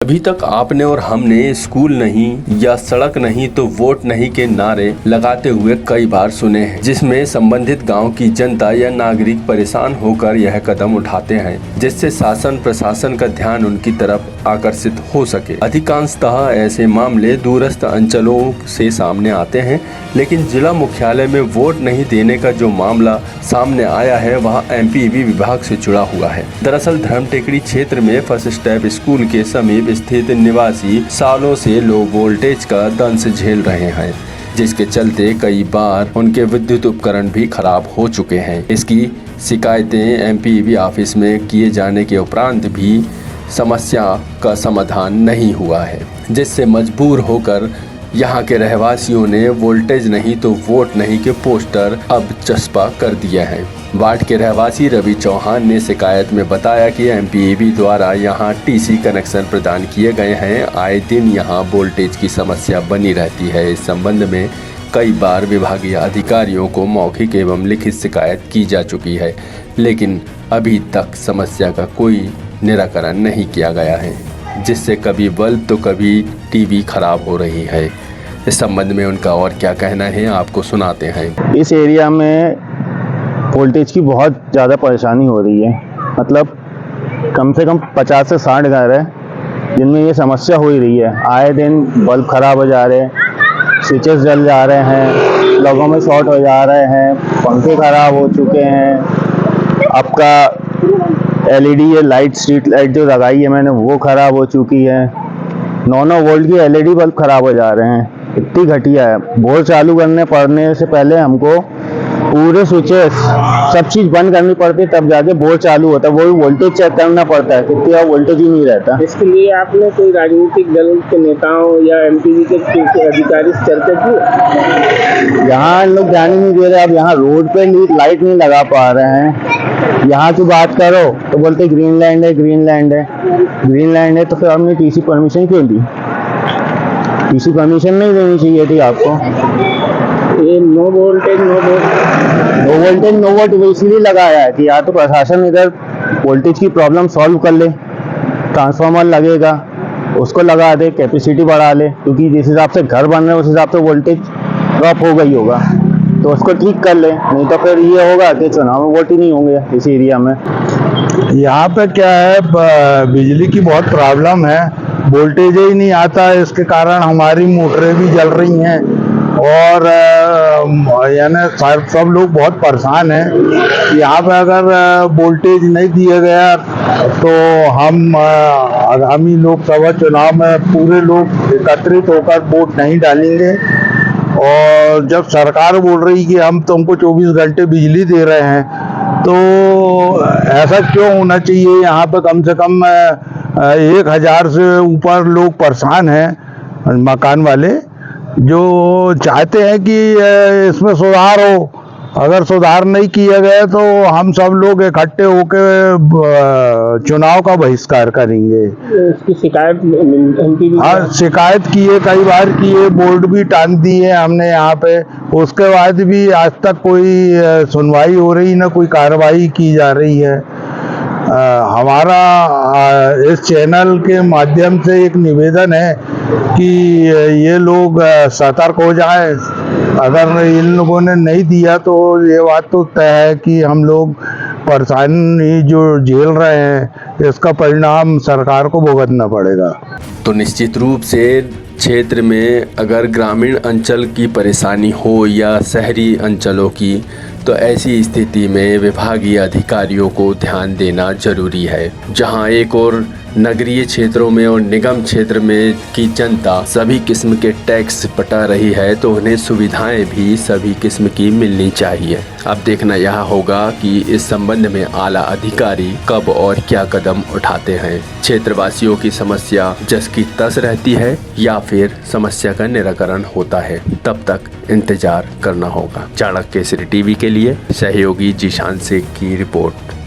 अभी तक आपने और हमने स्कूल नहीं या सड़क नहीं तो वोट नहीं के नारे लगाते हुए कई बार सुने हैं, जिसमें संबंधित गांव की जनता या नागरिक परेशान होकर यह कदम उठाते हैं जिससे शासन प्रशासन का ध्यान उनकी तरफ आकर्षित हो सके। अधिकांशतः ऐसे मामले दूरस्थ अंचलों से सामने आते हैं, लेकिन जिला मुख्यालय में वोट नहीं देने का जो मामला सामने आया है वह एमपीईबी विभाग से जुड़ा हुआ है। दरअसल धर्मटेकड़ी क्षेत्र में फर्स्ट स्टेप स्कूल के समीप स्थित निवासी सालों से लो वोल्टेज का दंश झेल रहे हैं, जिसके चलते कई बार उनके विद्युत उपकरण भी खराब हो चुके हैं। इसकी शिकायतें एमपीईबी ऑफिस में किए जाने के उपरांत भी समस्या का समाधान नहीं हुआ है, जिससे मजबूर होकर यहाँ के रहवासियों ने वोल्टेज नहीं तो वोट नहीं के पोस्टर अब चस्पा कर दिए हैं। वार्ड के रहवासी रवि चौहान ने शिकायत में बताया कि एमपीईबी द्वारा यहाँ टीसी कनेक्शन प्रदान किए गए हैं। आए दिन यहाँ वोल्टेज की समस्या बनी रहती है। इस संबंध में कई बार विभागीय अधिकारियों को मौखिक एवं लिखित शिकायत की जा चुकी है, लेकिन अभी तक समस्या का कोई निराकरण नहीं किया गया है, जिससे कभी बल्ब तो कभी टीवी खराब हो रही है। इस संबंध में उनका और क्या कहना है आपको सुनाते हैं। इस एरिया में वोल्टेज की बहुत ज़्यादा परेशानी हो रही है, मतलब कम से कम 50 से 60 घर है जिनमें ये समस्या हो ही रही है। आए दिन बल्ब खराब हो जा रहे हैं, स्विचेस जल जा रहे हैं, प्लगों में शॉर्ट हो जा रहे हैं, पंखे खराब हो चुके हैं। आपका एलईडी ये लाइट स्ट्रीट लाइट जो लगाई है मैंने वो खराब हो चुकी है। 9-9 वोल्ट की एलईडी बल्ब खराब हो जा रहे हैं, इतनी घटिया है। बोर्ड चालू पड़ने से पहले हमको पूरे स्विचेस सब चीज बंद करनी पड़ती है, तब जाके बोर्ड चालू होता है। वो भी वोल्टेज चेक करना पड़ता है, कितना वोल्टेज ही नहीं रहता। इसके लिए आपने कोई राजनीतिक दल के नेताओं या एमपीवी के अधिकारी से चर्चा की? यहाँ लोग ध्यान ही नहीं दे रहे। अब यहाँ रोड पे लाइट नहीं लगा पा रहे हैं। यहाँ की बात करो तो बोलते ग्रीनलैंड है, ग्रीनलैंड है। ग्रीनलैंड है तो फिर हमने टीसी परमिशन क्यों दी? टीसी परमिशन नहीं देनी चाहिए थी आपको। ये नो वोल्टेज नो वोट इसलिए लगाया है कि या तो प्रशासन इधर वोल्टेज की प्रॉब्लम सॉल्व कर ले, ट्रांसफार्मर लगेगा उसको लगा दे, कैपेसिटी बढ़ा ले, क्योंकि जिस हिसाब से घर बन रहे हैं उस हिसाब से वोल्टेज ड्रॉप हो गई होगा, तो उसको ठीक कर ले। नहीं तो फिर ये होगा कि चुनाव में वोट ही नहीं होंगे इस एरिया में। यहाँ पे क्या है, बिजली की बहुत प्रॉब्लम है, वोल्टेज ही नहीं आता है। इसके कारण हमारी मोटरें भी जल रही हैं और यानी सब लोग बहुत परेशान हैं। यहाँ पे अगर वोल्टेज नहीं दिया गया तो हम आगामी लोकसभा चुनाव में पूरे लोग एकत्रित होकर वोट नहीं डालेंगे। और जब सरकार बोल रही कि हम तुमको 24 घंटे बिजली दे रहे हैं, तो ऐसा क्यों होना चाहिए? यहाँ पे कम से कम 1000 से ऊपर लोग परेशान हैं, मकान वाले, जो चाहते हैं कि इसमें सुधार हो। अगर सुधार नहीं किया गया तो हम सब लोग इकट्ठे होकर चुनाव का बहिष्कार करेंगे। इसकी शिकायत हाँ, शिकायत की है, कई बार की है, बोर्ड भी टांग दी है हमने यहाँ पे। उसके बाद भी आज तक कोई सुनवाई हो रही ना कोई कार्रवाई की जा रही है। हमारा इस चैनल के माध्यम से एक निवेदन है कि ये लोग सतर्क हो जाए। अगर इन लोगों ने नहीं दिया तो ये बात तो तय है कि हम लोग परेशानी जो झेल रहे हैं इसका परिणाम सरकार को भुगतना पड़ेगा। तो निश्चित रूप से क्षेत्र में अगर ग्रामीण अंचल की परेशानी हो या शहरी अंचलों की, तो ऐसी स्थिति में विभागीय अधिकारियों को ध्यान देना जरूरी है। जहां एक और नगरीय क्षेत्रों में और निगम क्षेत्र में की जनता सभी किस्म के टैक्स पटा रही है, तो उन्हें सुविधाएं भी सभी किस्म की मिलनी चाहिए। अब देखना यह होगा कि इस संबंध में आला अधिकारी कब और क्या कदम उठाते हैं। क्षेत्रवासियों की समस्या जस की तस रहती है या फिर समस्या का निराकरण होता है, तब तक इंतजार करना होगा। चाणक्य केसरी टीवी के लिए सहयोगी जीशान शेख की रिपोर्ट।